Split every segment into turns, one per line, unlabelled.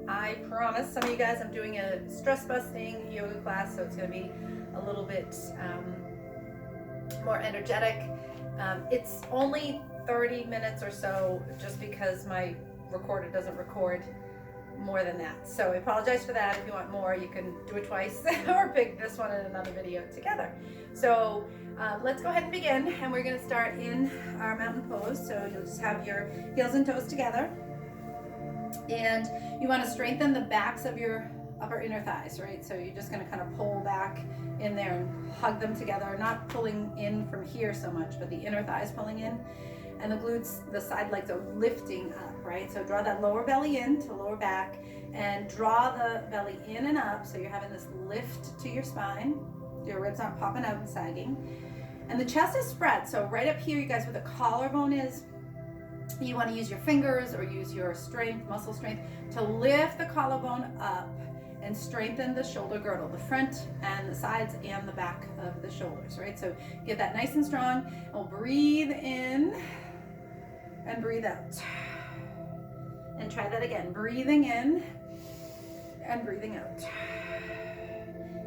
I promise some of you guys I'm doing a stress busting yoga class, so it's going to be a little bit more energetic. It's only 30 minutes or so, just because my recorder doesn't record more than that. So I apologize for that. If you want more, you can do it twice or pick this one and another video together. So let's go ahead and begin, and we're going to start in our mountain pose. So you'll just have your heels and toes together, and you want to strengthen the backs of your upper inner thighs, right? So you're just going to kind of pull back in there and hug them together, not pulling in from here so much, but the inner thighs pulling in, and the glutes, the side legs are lifting up, right? So draw that lower belly in to lower back, and draw the belly in and up, so you're having this lift to your spine. Your ribs aren't popping out and sagging, and the chest is spread. So right up here, you guys, where the collarbone is, you want to use your fingers or use your strength, muscle strength, to lift the collarbone up and strengthen the shoulder girdle, the front and the sides and the back of the shoulders, right? So get that nice and strong, and we'll breathe in and breathe out. And try that again, breathing in and breathing out.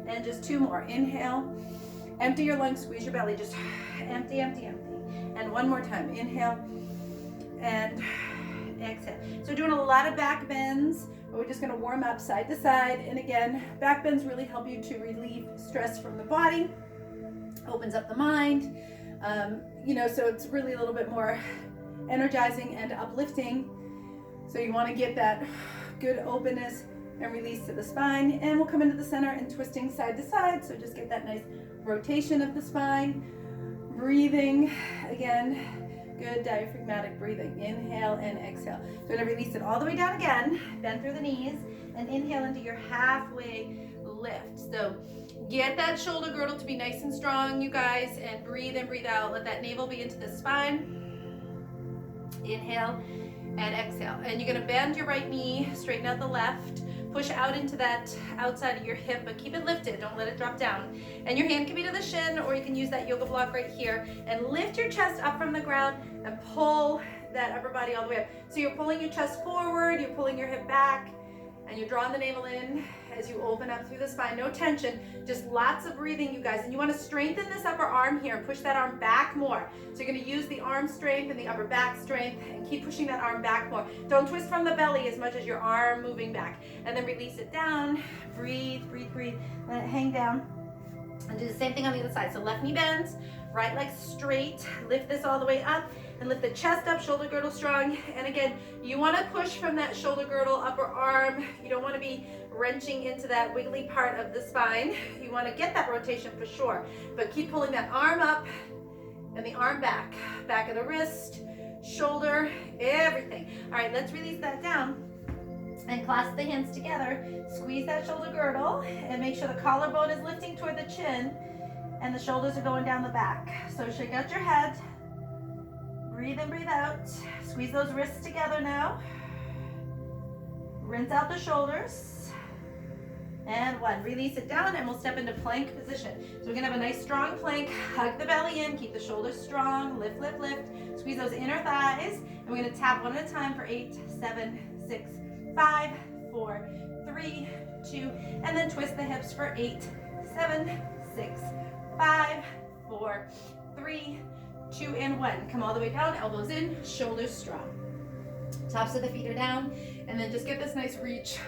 And just two more. Inhale, empty your lungs, squeeze your belly, just empty, empty, empty. And one more time, inhale and exhale. So doing a lot of back bends, but we're just going to warm up side to side. And again, back bends really help you to relieve stress from the body, opens up the mind, so it's really a little bit more energizing and uplifting. So you want to get that good openness and release to the spine, and we'll come into the center and twisting side to side. So just get that nice rotation of the spine, breathing again. Good diaphragmatic breathing. Inhale and exhale. So we're going to release it all the way down again. Bend through the knees and inhale into your halfway lift. So get that shoulder girdle to be nice and strong, you guys, and breathe in, breathe out. Let that navel be into the spine. Inhale and exhale. And you're going to bend your right knee, straighten out the left. Push out into that outside of your hip, but keep it lifted. Don't let it drop down. And your hand can be to the shin, or you can use that yoga block right here and lift your chest up from the ground and pull that upper body all the way up. So you're pulling your chest forward, you're pulling your hip back, and you're drawing the navel in as you open up through the spine. No tension, just lots of breathing, you guys. And you want to strengthen this upper arm here. Push that arm back more. So you're going to use the arm strength and the upper back strength and keep pushing that arm back more. Don't twist from the belly as much as your arm moving back. And then release it down. Breathe, breathe, breathe. Let it hang down. And do the same thing on the other side. So left knee bends, right leg straight. Lift this all the way up and lift the chest up, shoulder girdle strong. And again, you want to push from that shoulder girdle, upper arm. You don't want to be wrenching into that wiggly part of the spine. You want to get that rotation for sure, but keep pulling that arm up and the arm back, back of the wrist, shoulder, everything. All right, let's release that down and clasp the hands together. Squeeze that shoulder girdle and make sure the collarbone is lifting toward the chin and the shoulders are going down the back. So shake out your head, breathe in, breathe out. Squeeze those wrists together now. Rinse out the shoulders. And one, release it down, and we'll step into plank position. So we're gonna have a nice strong plank, hug the belly in, keep the shoulders strong, lift, lift, lift. Squeeze those inner thighs, and we're gonna tap one at a time for 8, 7, 6, 5, 4, 3, 2, and then twist the hips for 8, 7, 6, 5, 4, 3, 2, and 1. Come all the way down, elbows in, shoulders strong. Tops of the feet are down, and then just get this nice reach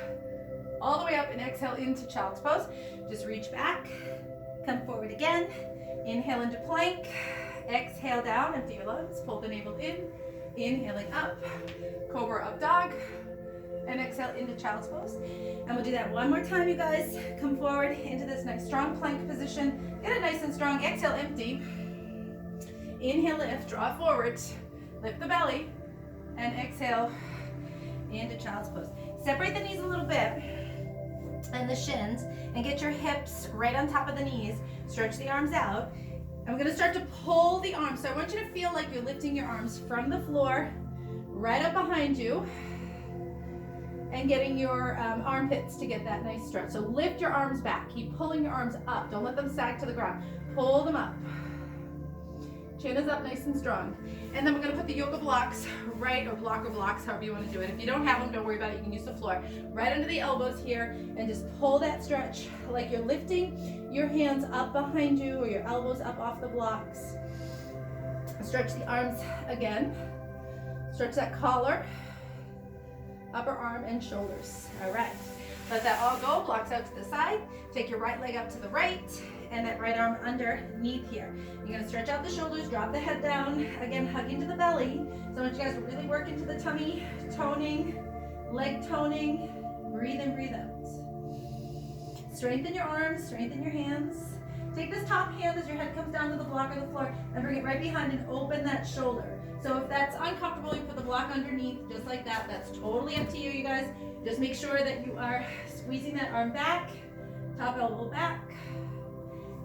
all the way up and exhale into child's pose. Just reach back, come forward again, inhale into plank, exhale down, empty your lungs, pull the navel in, inhaling up, cobra up dog, and exhale into child's pose. And we'll do that one more time, you guys. Come forward into this nice strong plank position, get it nice and strong, exhale empty, inhale lift, draw forward, lift the belly, and exhale into child's pose. Separate the knees a little bit and the shins, and get your hips right on top of the knees. Stretch the arms out, and we're going to start to pull the arms. So I want you to feel like you're lifting your arms from the floor right up behind you and getting your armpits to get that nice stretch. So lift your arms back. Keep pulling your arms up. Don't let them sag to the ground. Pull them up. Chin is up nice and strong. And then we're gonna put the yoga blocks right, or blocker blocks, however you wanna do it. If you don't have them, don't worry about it, you can use the floor. Right under the elbows here, and just pull that stretch like you're lifting your hands up behind you or your elbows up off the blocks. Stretch the arms again. Stretch that collar, upper arm and shoulders. All right, let that all go, blocks out to the side. Take your right leg up to the right, and that right arm underneath here. You're gonna stretch out the shoulders, drop the head down, again, hug into the belly. So I want you guys to really work into the tummy, toning, leg toning, breathe in, breathe out. Strengthen your arms, strengthen your hands. Take this top hand as your head comes down to the block or the floor and bring it right behind and open that shoulder. So if that's uncomfortable, you put the block underneath, just like that. That's totally up to you, you guys. Just make sure that you are squeezing that arm back, top elbow back,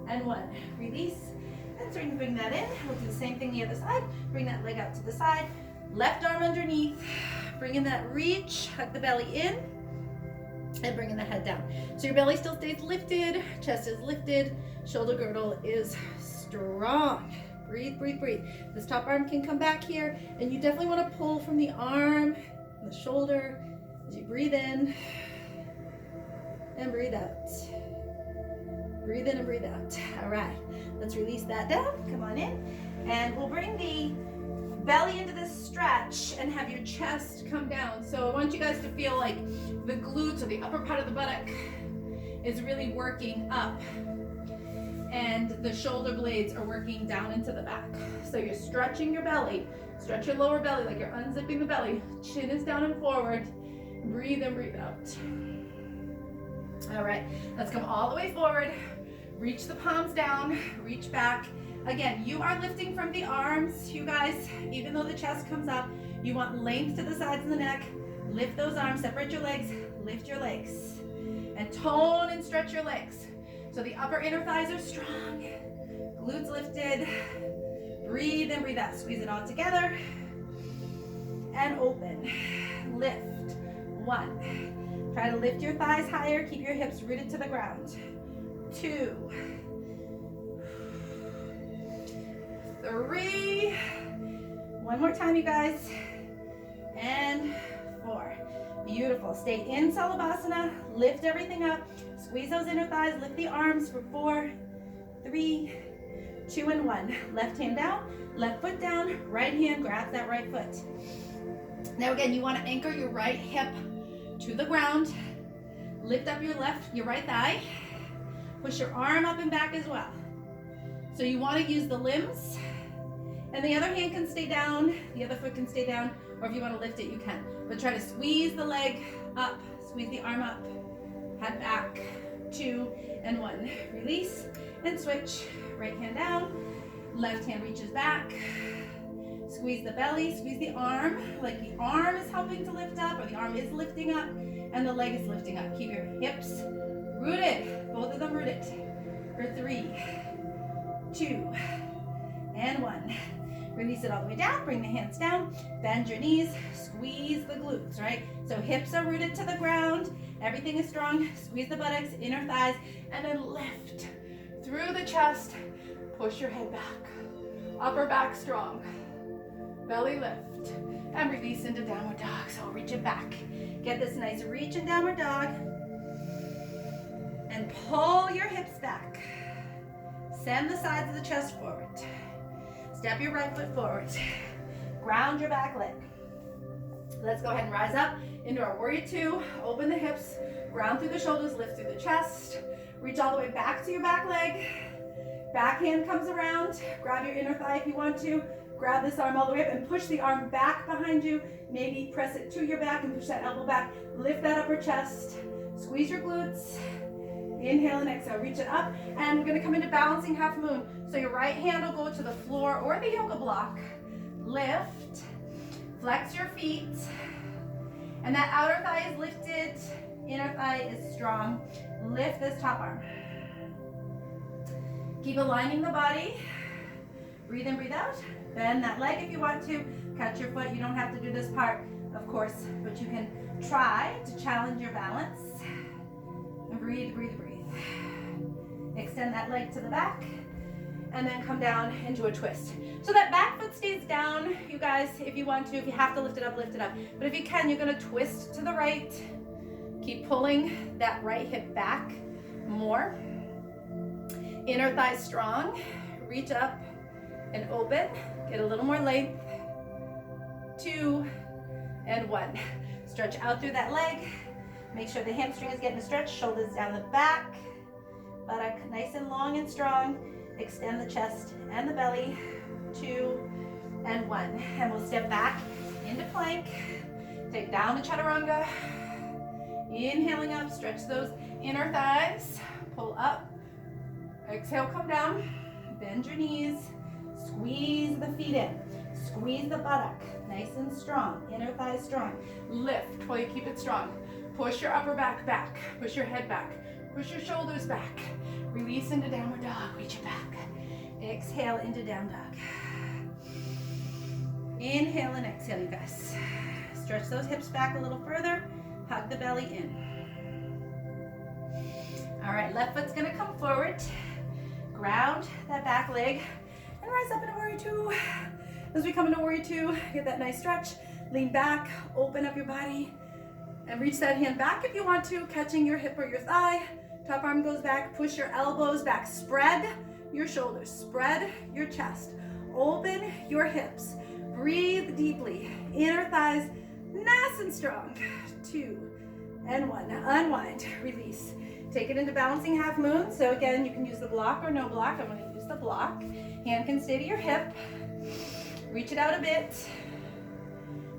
and one. Release, and so you can bring that in. We'll do the same thing the other side. Bring that leg out to the side, left arm underneath, bring in that reach, hug the belly in, and bringing the head down. So your belly still stays lifted, chest is lifted, shoulder girdle is strong. Breathe, breathe, breathe. This top arm can come back here, and you definitely want to pull from the arm and the shoulder as you breathe in and breathe out. Breathe in and breathe out. All right, let's release that down. Come on in, and we'll bring the belly into this stretch and have your chest come down. So I want you guys to feel like the glutes or the upper part of the buttock is really working up, and the shoulder blades are working down into the back. So you're stretching your belly, stretch your lower belly like you're unzipping the belly. Chin is down and forward. Breathe in, breathe out. All right, let's come all the way forward. Reach the palms down, reach back. Again, you are lifting from the arms, you guys. Even though the chest comes up, you want length to the sides of the neck. Lift those arms, separate your legs, lift your legs. And tone and stretch your legs. So the upper inner thighs are strong, glutes lifted. Breathe in, breathe out. Squeeze it all together. And open, lift. One. Try to lift your thighs higher, keep your hips rooted to the ground. 2, 3, one more time, you guys, and 4. Beautiful. Stay in Salabhasana, lift everything up, squeeze those inner thighs, lift the arms for 4, 3, 2, and 1. Left hand down, left foot down, right hand grabs that right foot. Now again, you want to anchor your right hip to the ground, lift up your right thigh, push your arm up and back as well. So you want to use the limbs, and the other hand can stay down, the other foot can stay down, or if you want to lift it, you can. But try to squeeze the leg up, squeeze the arm up, head back, 2 and 1. Release and switch. Right hand down, left hand reaches back. Squeeze the belly, squeeze the arm, like the arm is helping to lift up, or the arm is lifting up, and the leg is lifting up. Keep your hips rooted, both of them rooted. For 3, 2, and 1. Release it all the way down, bring the hands down, bend your knees, squeeze the glutes, right? So hips are rooted to the ground, everything is strong, squeeze the buttocks, inner thighs, and then lift through the chest, push your head back, upper back strong, belly lift, and release into downward dog. So reach it back, get this nice reach in downward dog, and pull your hips back, send the sides of the chest forward. Step your right foot forward. Ground your back leg. Let's go ahead and rise up into our warrior 2. Open the hips, ground through the shoulders, lift through the chest. Reach all the way back to your back leg. Back hand comes around. Grab your inner thigh if you want to. Grab this arm all the way up and push the arm back behind you. Maybe press it to your back and push that elbow back. Lift that upper chest. Squeeze your glutes. Inhale and exhale, reach it up, and we're gonna come into balancing half moon. So your right hand will go to the floor or the yoga block. Lift, flex your feet, and that outer thigh is lifted, inner thigh is strong. Lift this top arm. Keep aligning the body. Breathe in, breathe out. Bend that leg if you want to. Catch your foot, you don't have to do this part, of course, but you can try to challenge your balance. And breathe, breathe, breathe. Extend that leg to the back and then come down into a twist. So that back foot stays down, you guys, if you want to. If you have to lift it up, lift it up. But if you can, you're gonna twist to the right. Keep pulling that right hip back more. Inner thigh strong. Reach up and open. Get a little more length. 2 and 1. Stretch out through that leg. Make sure the hamstring is getting stretched. Shoulders down the back. Buttock nice and long and strong. Extend the chest and the belly. 2 and 1. And we'll step back into plank. Take down to chaturanga. Inhaling up, stretch those inner thighs. Pull up. Exhale, come down. Bend your knees. Squeeze the feet in. Squeeze the buttock. Nice and strong. Inner thighs strong. Lift while you keep it strong. Push your upper back back. Push your head back. Push your shoulders back. Release into downward dog. Reach it back. Exhale into down dog. Inhale and exhale, you guys. Stretch those hips back a little further. Hug the belly in. All right, left foot's gonna come forward. Ground that back leg and rise up into warrior two. As we come into warrior two, get that nice stretch. Lean back, open up your body, and reach that hand back if you want to, catching your hip or your thigh. Top arm goes back, push your elbows back. Spread your shoulders, spread your chest. Open your hips. Breathe deeply. Inner thighs nice and strong. 2 and 1. Unwind, release. Take it into balancing half moon. So again, you can use the block or no block. I'm going to use the block. Hand can stay to your hip. Reach it out a bit.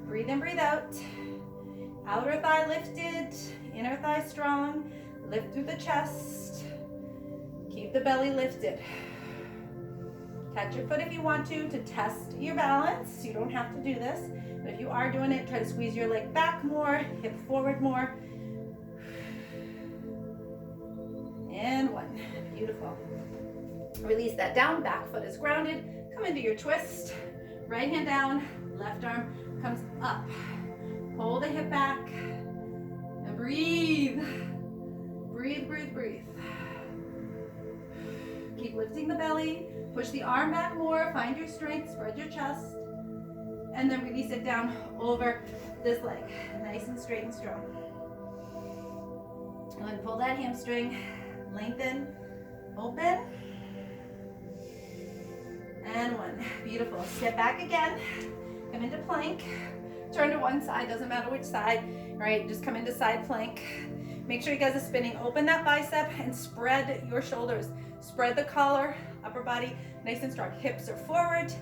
Breathe in, breathe out. Outer thigh lifted, inner thigh strong. Lift through the chest. Keep the belly lifted. Catch your foot if you want to test your balance. You don't have to do this, but if you are doing it, try to squeeze your leg back more, hip forward more. And 1. Beautiful. Release that down, back foot is grounded. Come into your twist. Right hand down, left arm comes up. Pull the hip back and breathe. Breathe, breathe, breathe. Keep lifting the belly. Push the arm back more. Find your strength. Spread your chest. And then release it down over this leg. Nice and straight and strong. And then pull that hamstring. Lengthen. Open. And 1. Beautiful. Step back again. Come into plank. Turn to one side. Doesn't matter which side. Right? Just come into side plank. Make sure you guys are spinning. Open that bicep and spread your shoulders. Spread the collar, upper body nice and strong. Hips are forward,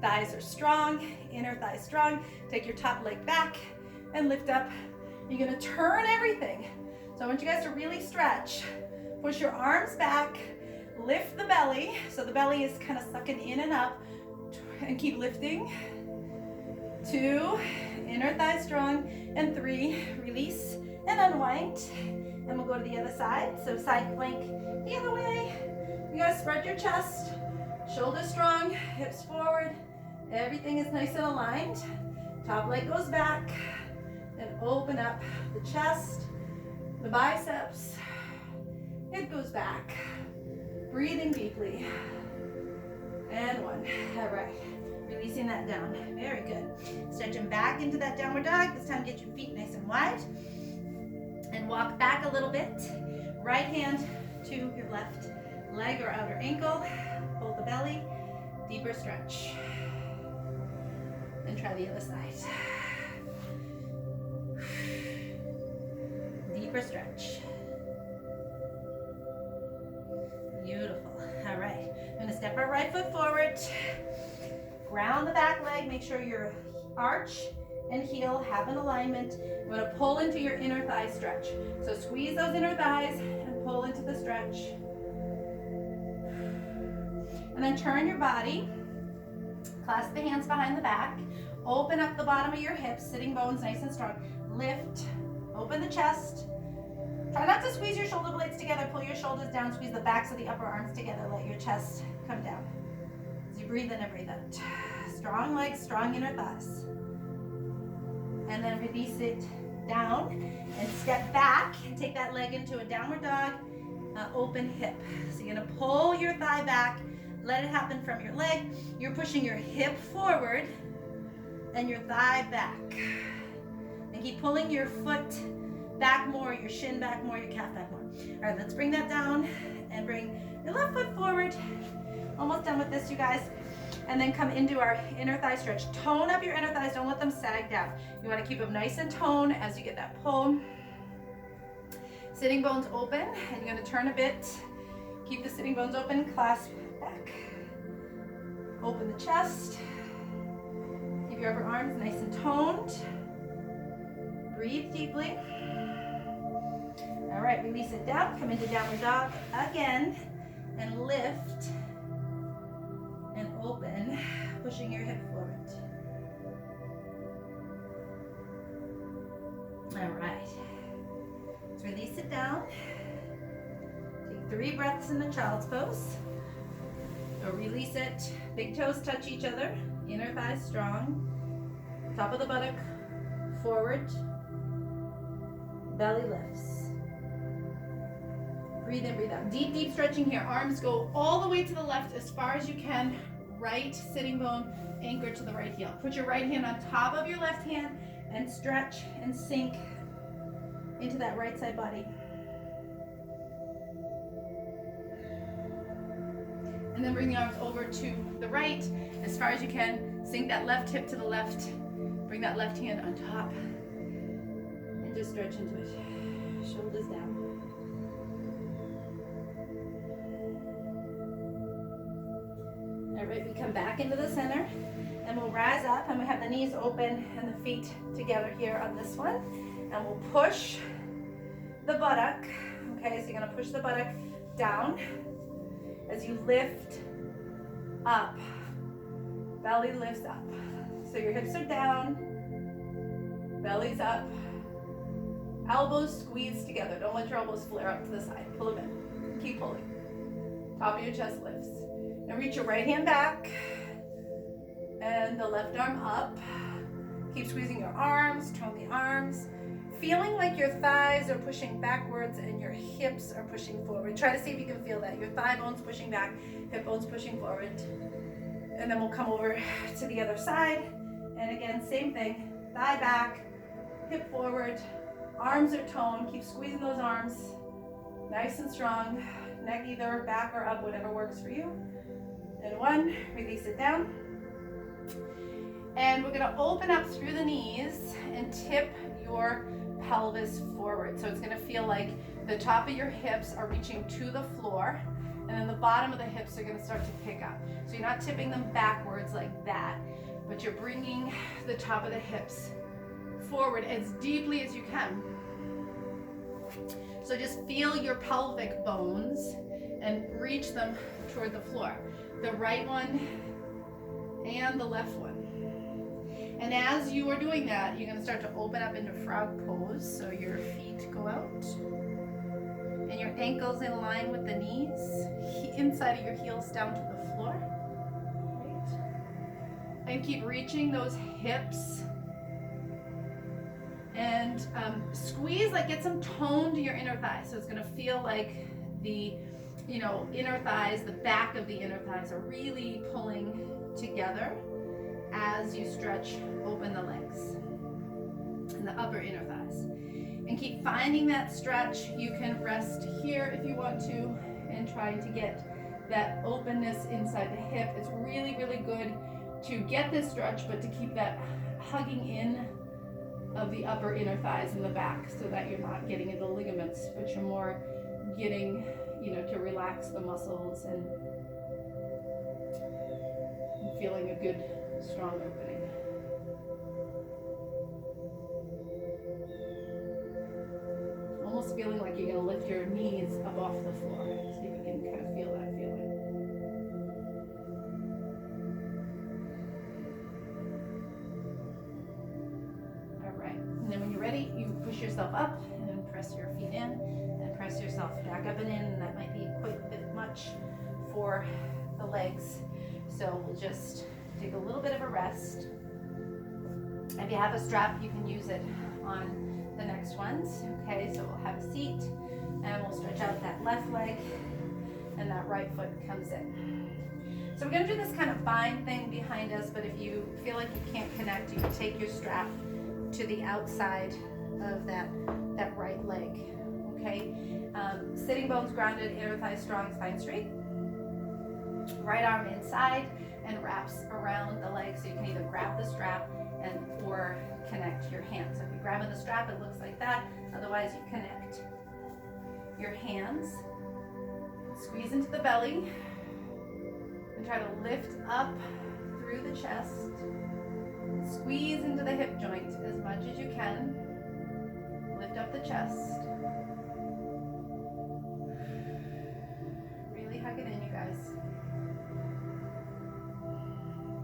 thighs are strong, inner thigh strong. Take your top leg back and lift up. You're gonna turn everything. So I want you guys to really stretch. Push your arms back, lift the belly. So the belly is kind of sucking in and up. And keep lifting. 2, inner thigh strong. And 3, release and unwind. And we'll go to the other side. So side plank the other way. You guys spread your chest, shoulders strong, hips forward. Everything is nice and aligned. Top leg goes back and open up the chest, the biceps. It goes back. Breathing deeply. And 1. All right. Releasing that down. Very good. Stretching back into that downward dog. This time get your feet nice and wide. And walk back a little bit. Right hand to your left leg or outer ankle. Pull the belly. Deeper stretch. And try the other side. Deeper stretch. Beautiful. All right. I'm going to step our right foot forward. Ground the back leg. Make sure your arch and heel have an alignment. We're going to pull into your inner thigh stretch. So squeeze those inner thighs and pull into the stretch. And then turn your body. Clasp the hands behind the back. Open up the bottom of your hips, sitting bones nice and strong. Lift. Open the chest. Try not to squeeze your shoulder blades together. Pull your shoulders down. Squeeze the backs of the upper arms together. Let your chest come down. As you breathe in and breathe out. Strong legs, strong inner thighs. And then release it down and step back and take that leg into a downward dog, open hip. So you're gonna pull your thigh back, let it happen from your leg. You're pushing your hip forward and your thigh back. And keep pulling your foot back more, your shin back more, your calf back more. All right, let's bring that down and bring your left foot forward. Almost done with this, you guys. And then come into our inner thigh stretch. Tone up your inner thighs, don't let them sag down. You want to keep them nice and toned as you get that pull. Sitting bones open, and you're going to turn a bit. Keep the sitting bones open, clasp back. Open the chest. Keep your upper arms nice and toned. Breathe deeply. All right, release it down. Come into downward dog again, and lift and open, pushing your hip forward. All right. Let's release it down. Take 3 breaths in the child's pose. So release it. Big toes touch each other. Inner thighs strong. Top of the buttock forward. Belly lifts. Breathe in, breathe out. Deep, deep stretching here. Arms go all the way to the left as far as you can. Right sitting bone, anchor to the right heel. Put your right hand on top of your left hand and stretch and sink into that right side body. And then bring the arms over to the right as far as you can. Sink that left hip to the left. Bring that left hand on top and just stretch into it. Shoulders down. All right, we come back into the center and we'll rise up, and we have the knees open and the feet together here on this one. And we'll push the buttock. Okay, so you're gonna push the buttock down as you lift up. Belly lifts up. So your hips are down, belly's up. Elbows squeeze together. Don't let your elbows flare up to the side. Pull them in. Keep pulling. Top of your chest lifts. And reach your right hand back and the left arm up. Keep squeezing your arms, tone the arms. Feeling like your thighs are pushing backwards and your hips are pushing forward. Try to see if you can feel that. Your thigh bones pushing back, hip bones pushing forward. And then we'll come over to the other side. And again, same thing. Thigh back, hip forward, arms are toned. Keep squeezing those arms. Nice and strong. Neck either back or up, whatever works for you. And 1, release it down. And we're gonna open up through the knees and tip your pelvis forward. So it's gonna feel like the top of your hips are reaching to the floor, and then the bottom of the hips are gonna start to pick up. So you're not tipping them backwards like that, but you're bringing the top of the hips forward as deeply as you can. So just feel your pelvic bones and reach them toward the floor. The right one and the left one. And as you are doing that, you're going to start to open up into frog pose. So your feet go out and your ankles in line with the knees, inside of your heels down to the floor. Right. And keep reaching those hips. And squeeze, like get some tone to your inner thighs. So it's going to feel like the inner thighs, the back of the inner thighs are really pulling together as you stretch open the legs and the upper inner thighs. And keep finding that stretch. You can rest here if you want to and try to get that openness inside the hip. It's really, really good to get this stretch, but to keep that hugging in of the upper inner thighs and the back so that you're not getting into ligaments, but you're more getting to relax the muscles and feeling a good, strong opening. Almost feeling like you're going to lift your knees up off the floor. See if you can kind of feel that feeling. All right. And then when you're ready, you push yourself up and press your feet in. Press yourself back up and in. That might be quite a bit much for the legs. So we'll just take a little bit of a rest. If you have a strap, you can use it on the next ones. Okay, so we'll have a seat and we'll stretch out that left leg and that right foot comes in. So we're gonna do this kind of bind thing behind us, but if you feel like you can't connect, you can take your strap to the outside of that right leg, okay? Sitting bones grounded, inner thigh strong, spine straight. Right arm inside and wraps around the leg, so you can either grab the strap or connect your hands. So if you're grabbing the strap, it looks like that. Otherwise, you connect your hands, squeeze into the belly, and try to lift up through the chest. Squeeze into the hip joint as much as you can. Lift up the chest. Really hug it in, you guys.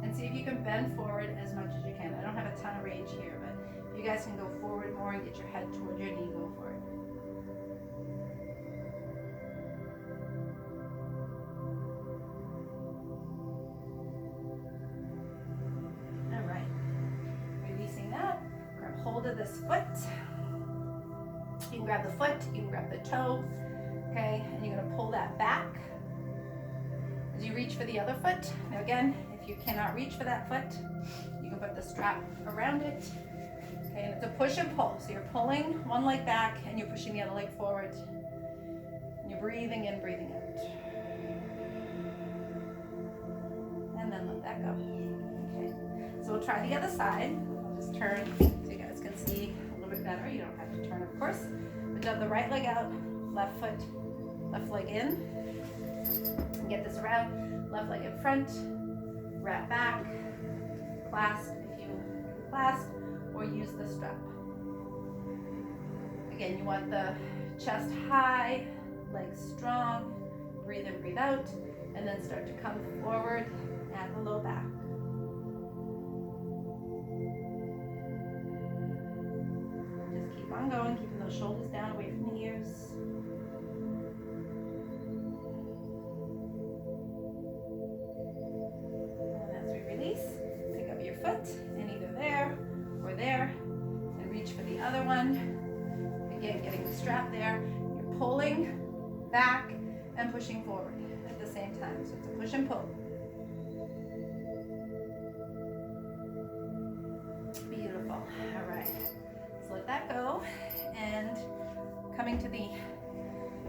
And see if you can bend forward as much as you can. I don't have a ton of range here, but if you guys can go forward more and get your head toward your knee, go for it. All right. Releasing that. Grab hold of this foot. You can grab the foot, you can grab the toe, okay? And you're gonna pull that back as you reach for the other foot. Now again, if you cannot reach for that foot, you can put the strap around it. Okay, and it's a push and pull. So you're pulling one leg back and you're pushing the other leg forward. And you're breathing in, breathing out. And then let that go. Okay, so we'll try the other side. I'll just turn so you guys can see a little bit better. You don't have to turn, of course. But jump the right leg out, left foot, left leg in. And get this around, left leg in front, wrap back, clasp if you can clasp, or use the strap. Again, you want the chest high, legs strong, breathe in, breathe out, and then start to come forward at the low back. Just keep on going, keeping those shoulders down away from the ears. Pick up your foot and either there or there and reach for the other one. Again, getting the strap there. You're pulling back and pushing forward at the same time. So it's a push and pull. Beautiful. All right. So let that go. And coming to the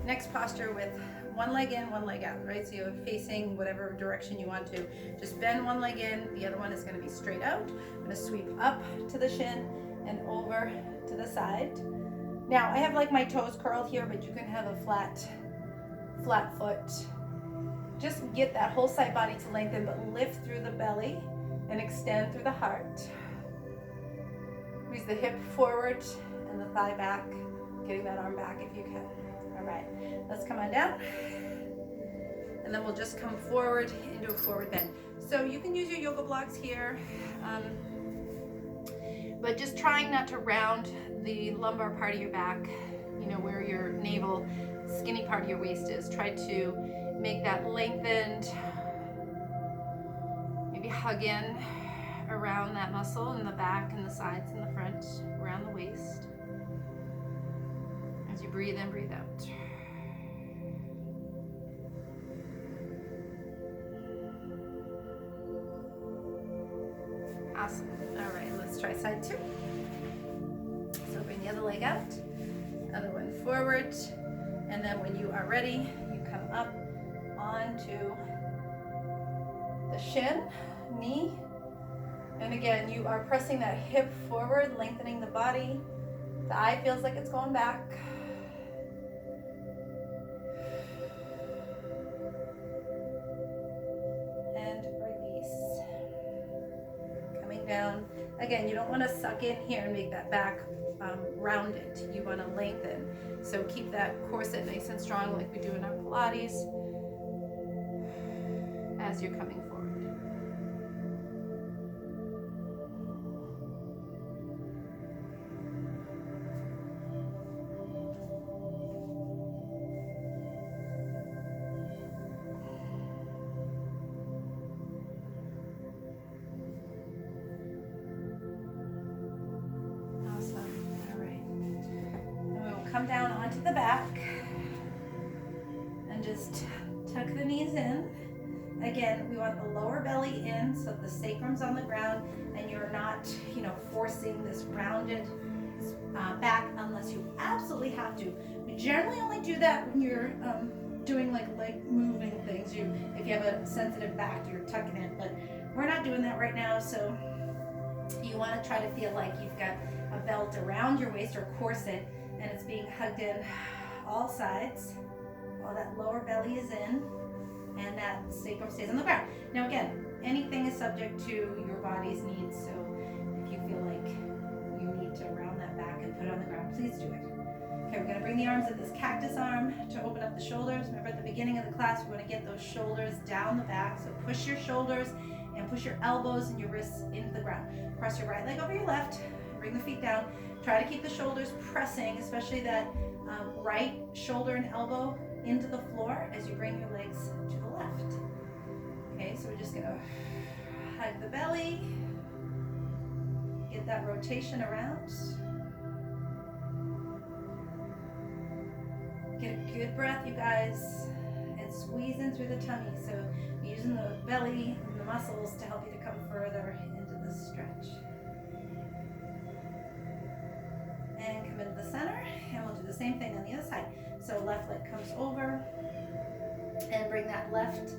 next posture with one leg in, one leg out, right? So you're facing whatever direction you want to. Just bend one leg in, the other one is going to be straight out. I'm going to sweep up to the shin and over to the side. Now I have like my toes curled here, but you can have a flat foot. Just get that whole side body to lengthen, but lift through the belly and extend through the heart. Squeeze the hip forward and the thigh back, getting that arm back if you can. All right, let's come on down. And then we'll just come forward into a forward bend. So you can use your yoga blocks here, but just trying not to round the lumbar part of your back, you know, where your navel, skinny part of your waist is. Try to make that lengthened, maybe hug in around that muscle in the back and the sides and the front, around the waist. As you breathe in, breathe out. Awesome. All right, let's try side two. So bring the other leg out, other one forward, and then when you are ready, you come up onto the shin, knee, and again, you are pressing that hip forward, lengthening the body. The eye feels like it's going back. And release. Coming down. Again, you don't want to suck in here and make that back rounded. You want to lengthen. So keep that corset nice and strong like we do in our Pilates as you're coming forward. Come down onto the back and just tuck the knees in Again, we want the lower belly in, so the sacrum's on the ground, and you're not, forcing this rounded back unless you absolutely have to. We generally only do that when you're doing like moving things. If you have a sensitive back, you're tucking in, but we're not doing that right now. So you want to try to feel like you've got a belt around your waist or corset, and it's being hugged in all sides. All that lower belly is in, and that sacrum stays on the ground. Now again, anything is subject to your body's needs, so if you feel like you need to round that back and put it on the ground, please do it. Okay, we're going to bring the arms at this cactus arm to open up the shoulders. Remember at the beginning of the class, we want to get those shoulders down the back, so push your shoulders and push your elbows and your wrists into the ground. Cross your right leg over your left, bring the feet down. Try to keep the shoulders pressing, especially that right shoulder and elbow into the floor as you bring your legs to the left. Okay, so we're just gonna hug the belly, get that rotation around. Get a good breath, you guys, and squeeze in through the tummy. So you're using the belly and the muscles to help you to come further into the stretch. And come into the center, and we'll do the same thing on the other side. So left leg comes over, and bring that left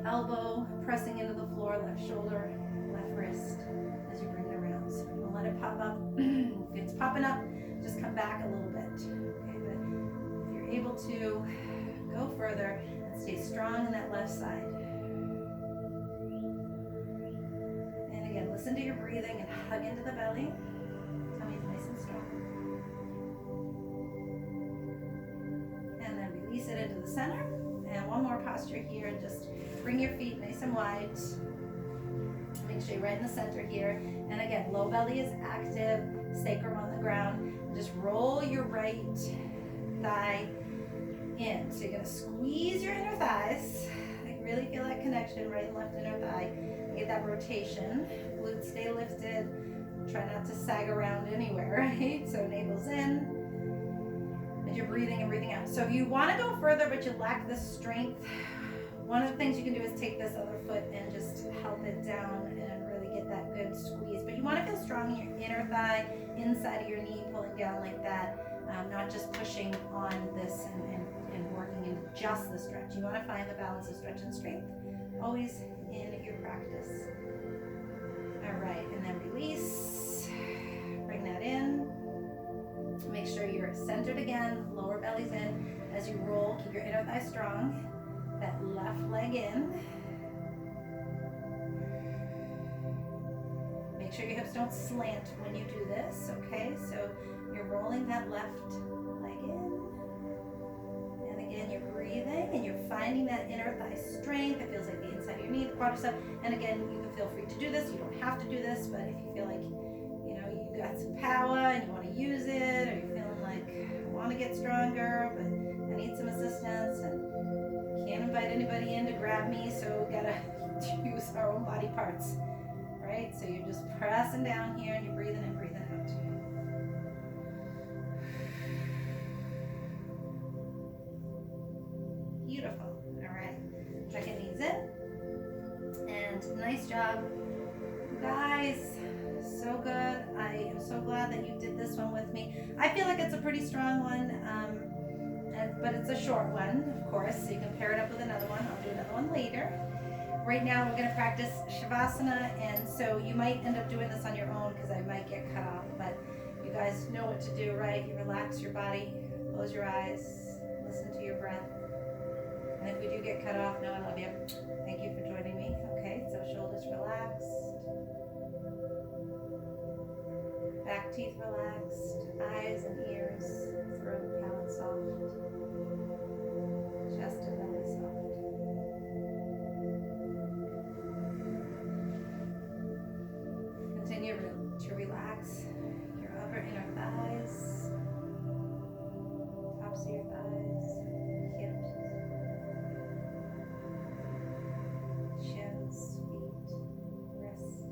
elbow pressing into the floor, left shoulder, left wrist as you bring it around. So we'll let it pop up. If it's popping up, just come back a little bit. Okay, but if you're able to go further and stay strong in that left side. And again, listen to your breathing and hug into the belly. Tummy's nice and strong. And then release it into the center. And one more posture here. Just bring your feet nice and wide. Make sure you're right in the center here. And again, low belly is active, sacrum on the ground. Just roll your right thigh in. So you're going to squeeze your inner thighs. Like really feel that connection, right and left inner thigh. Get that rotation. Glutes stay lifted. Try not to sag around anywhere, right? So navel's in. And you're breathing and breathing out. So if you want to go further but you lack the strength, one of the things you can do is take this other foot and just help it down and really get that good squeeze. But you want to feel strong in your inner thigh, inside of your knee, pulling down like that, not just pushing on this and working in just the stretch. You want to find the balance of stretch and strength always in your practice. All right, and then release. Bring that in. Make sure you're centered again, lower belly's in. As you roll, keep your inner thigh strong. That left leg in. Make sure your hips don't slant when you do this, okay? So you're rolling that left leg in. And again, you're breathing and you're finding that inner thigh strength. It feels like the inside of your knee, the quadricep. And again, you can feel free to do this. You don't have to do this, but if you feel like, you got some power and you want to use it, or you're feeling like, I want to get stronger, but I need some assistance, and can't invite anybody in to grab me, so we gotta use our own body parts, right? So you're just pressing down here and you're breathing in, breathing out. Beautiful. All right. Check your knees in. And nice job, guys. So good. I am so glad that you did this one with me. I feel like it's a pretty strong one, but it's a short one, of course, so you can pair it up with another one. I'll do another one later. Right now we're going to practice Shavasana, and so you might end up doing this on your own because I might get cut off, but you guys know what to do, right? You relax your body, close your eyes, listen to your breath. And if we do get cut off, no, I love you. Thank you for joining me. Okay, so shoulders relaxed. Back teeth relaxed, eyes and ears, throat, palate soft, chest and belly soft. Continue to relax your upper inner thighs, tops of your thighs, hips, shins, feet, wrists.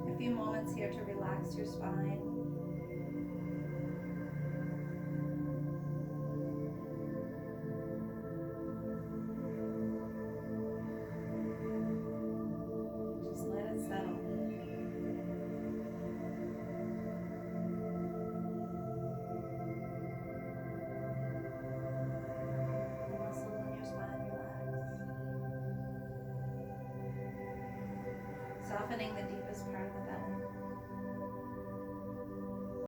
A few moments here to relax your spine. Softening the deepest part of the belly.